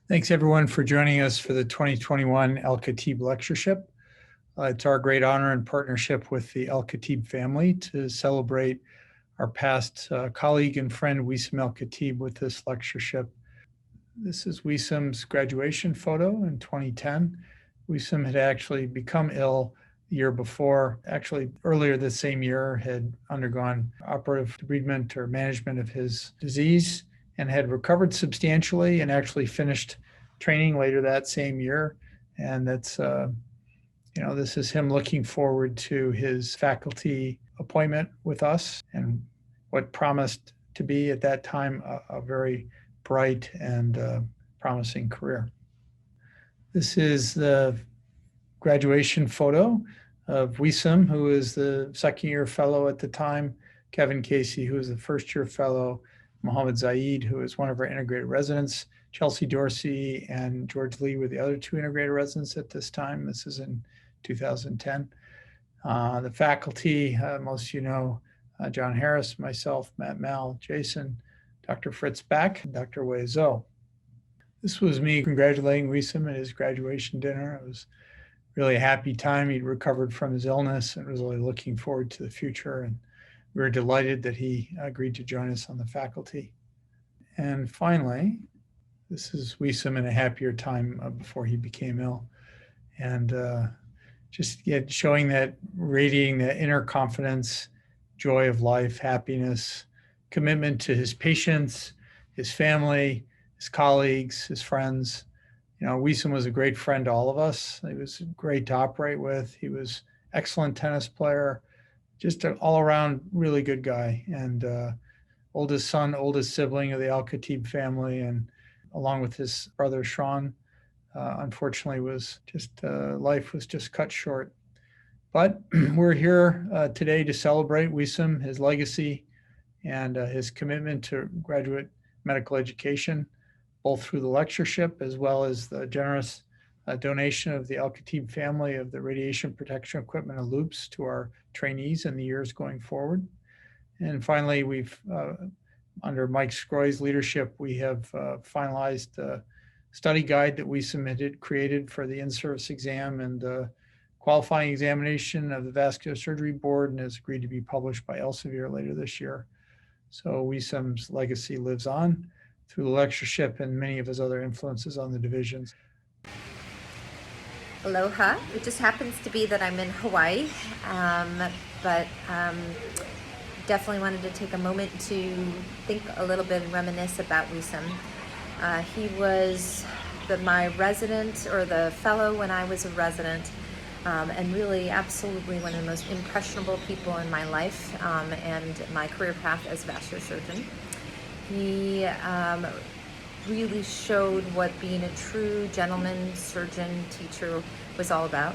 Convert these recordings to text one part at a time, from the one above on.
Thanks everyone for joining us for the 2021 Al Khatib Lectureship. It's our great honor and partnership with the Al Khatib family to celebrate our past colleague and friend Weesam Al Khatib with this lectureship. This is Weesam's graduation photo in 2010. Weesam had actually become ill the year before, actually earlier this same year, had undergone operative debridement or management of his disease and had recovered substantially and actually finished training later that same year. And that's, this is him looking forward to his faculty appointment with us and what promised to be at that time a very bright and promising career. This is the graduation photo of Weesam, who is the second year fellow at the time, Kevin Casey, who is the first year fellow, Mohammed Zaid, who is one of our integrated residents, Chelsea Dorsey and George Lee were the other two integrated residents at this time. This is in 2010. The faculty, most of you know, John Harris, myself, Matt Mal, Jason, Dr. Fritz Back, and Dr. Wei Zhou. This was me congratulating Weesam at his graduation dinner. It was really a happy time. He'd recovered from his illness and was really looking forward to the future. And we were delighted that he agreed to join us on the faculty. And finally, this is Weesam in a happier time before he became ill. And just yet showing that, radiating that inner confidence, joy of life, happiness, commitment to his patients, his family, his colleagues, his friends. Weesam was a great friend to all of us. He was great to operate with. He was an excellent tennis player, just an all-around really good guy, and oldest son, oldest sibling of the Al Khatib family, and along with his brother Sean, unfortunately life was just cut short. But we're here today to celebrate Weesam, his legacy, and his commitment to graduate medical education, both through the lectureship as well as the generous donation of the Al Khatib family of the radiation protection equipment and loops to our trainees in the years going forward. And finally, we've, under Mike Scroy's leadership, we have finalized the study guide that we created for the in-service exam and the qualifying examination of the Vascular Surgery Board, and has agreed to be published by Elsevier later this year. So Weesam's legacy lives on through the lectureship and many of his other influences on the divisions. Aloha. It just happens to be that I'm in Hawaii, but definitely wanted to take a moment to think a little bit and reminisce about Weesam. He was my resident, or the fellow when I was a resident, and really absolutely one of the most impressionable people in my life and my career path as a vascular surgeon. He really showed what being a true gentleman surgeon teacher was all about.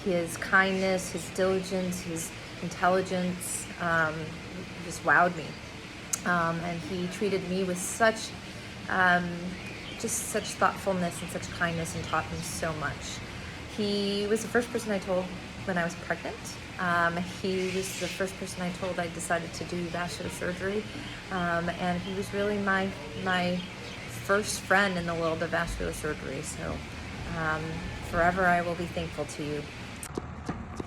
His kindness, his diligence, his intelligence just wowed me. And he treated me with such thoughtfulness and such kindness, and taught me so much. He was the first person I told when I was pregnant. He was the first person I told I decided to do vascular surgery. And he was really my first friend in the world of vascular surgery. So forever I will be thankful to you.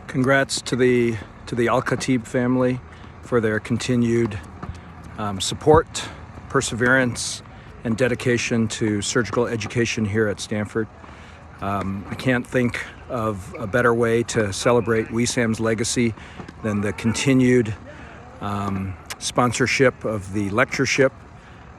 Congrats to the Al Khatib family for their continued support, perseverance, and dedication to surgical education here at Stanford. I can't think of a better way to celebrate Weesam's legacy than the continued sponsorship of the lectureship,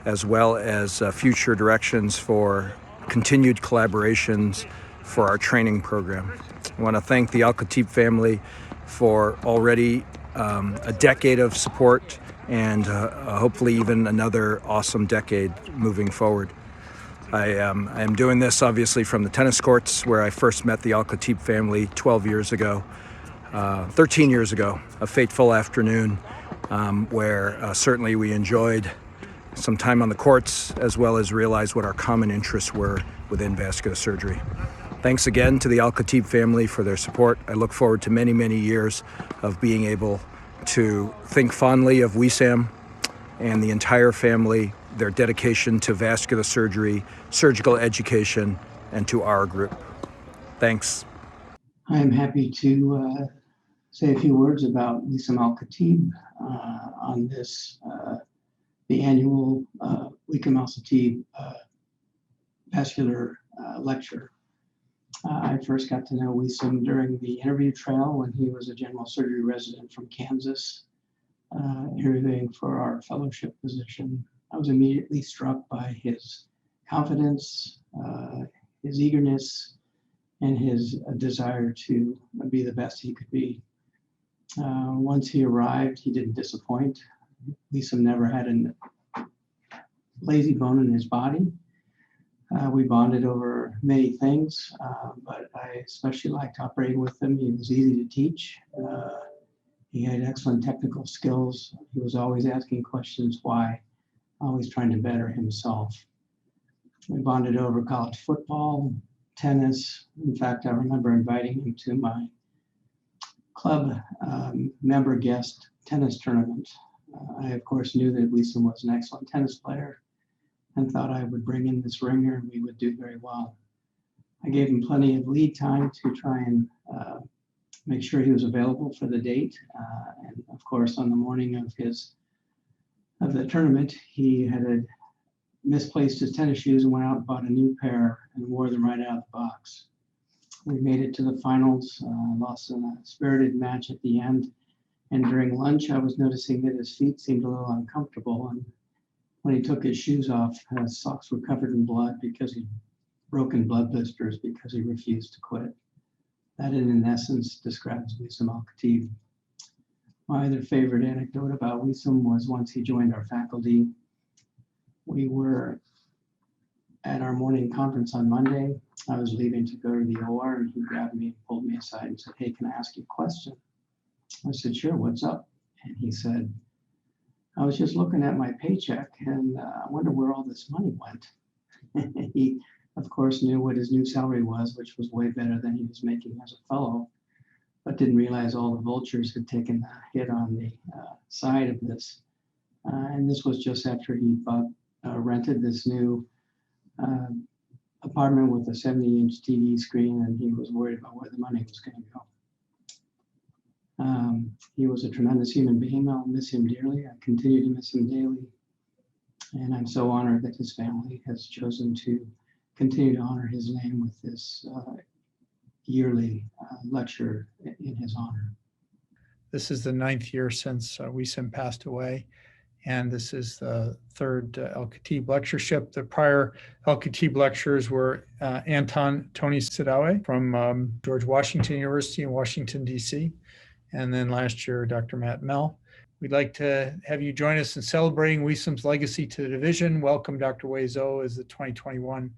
as well as future directions for continued collaborations for our training program. I want to thank the Al Khatib family for already a decade of support and hopefully even another awesome decade moving forward. I am doing this obviously from the tennis courts where I first met the Al Khatib family 13 years ago, a fateful afternoon where certainly we enjoyed some time on the courts as well as realized what our common interests were within vascular surgery. Thanks again to the Al Khatib family for their support. I look forward to many, many years of being able to think fondly of Weesam and the entire family their dedication to vascular surgery, surgical education, and to our group. Thanks. I'm happy to say a few words about Weesam Al-Khatib on this, the annual Weesam Al-Khatib vascular lecture. I first got to know Weesam during the interview trail when he was a general surgery resident from Kansas, interviewing for our fellowship position. I was immediately struck by his confidence, his eagerness, and his desire to be the best he could be. Once he arrived, he didn't disappoint. Weesam never had a lazy bone in his body. We bonded over many things, but I especially liked operating with him. He was easy to teach. He had excellent technical skills. He was always asking questions why, always trying to better himself. We bonded over college football, tennis. In fact, I remember inviting him to my club member guest tennis tournament. I, of course, knew that Weesam was an excellent tennis player and thought I would bring in this ringer and we would do very well. I gave him plenty of lead time to try and make sure he was available for the date. And of course, on the morning of the tournament, he had misplaced his tennis shoes and went out and bought a new pair and wore them right out of the box. We made it to the finals, lost in a spirited match at the end. And during lunch, I was noticing that his feet seemed a little uncomfortable. And when he took his shoes off, his socks were covered in blood because he'd broken blood blisters because he refused to quit. That, in essence, describes Weesam Al-Khatib. My other favorite anecdote about Weesam was once he joined our faculty. We were at our morning conference on Monday. I was leaving to go to the OR, and he grabbed me, pulled me aside, and said, "Hey, can I ask you a question?" I said, "Sure, what's up?" And he said, "I was just looking at my paycheck, and I wonder where all this money went." He, of course, knew what his new salary was, which was way better than he was making as a fellow, but didn't realize all the vultures had taken a hit on the side of this. And this was just after he rented this new apartment with a 70-inch TV screen, and he was worried about where the money was going to go. He was a tremendous human being. I'll miss him dearly. I continue to miss him daily. And I'm so honored that his family has chosen to continue to honor his name with this yearly lecture in his honor. This is the 9th year since Weesam passed away, and this is the 3rd Al-Khatib lectureship. The prior Al-Khatib lectures were Tony Sidawe from George Washington University in Washington, D.C., and then last year, Dr. Matt Mell. We'd like to have you join us in celebrating Weesam's legacy to the division. Welcome Dr. Wei Zhou as the 2021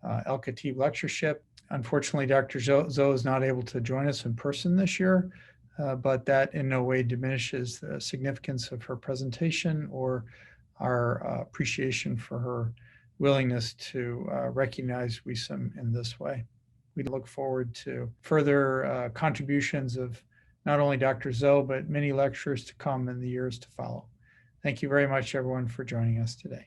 Al-Khatib lectureship. Unfortunately, Dr. Zhou is not able to join us in person this year, but that in no way diminishes the significance of her presentation or our appreciation for her willingness to recognize Weesam in this way. We look forward to further contributions of not only Dr. Zhou, but many lecturers to come in the years to follow. Thank you very much, everyone, for joining us today.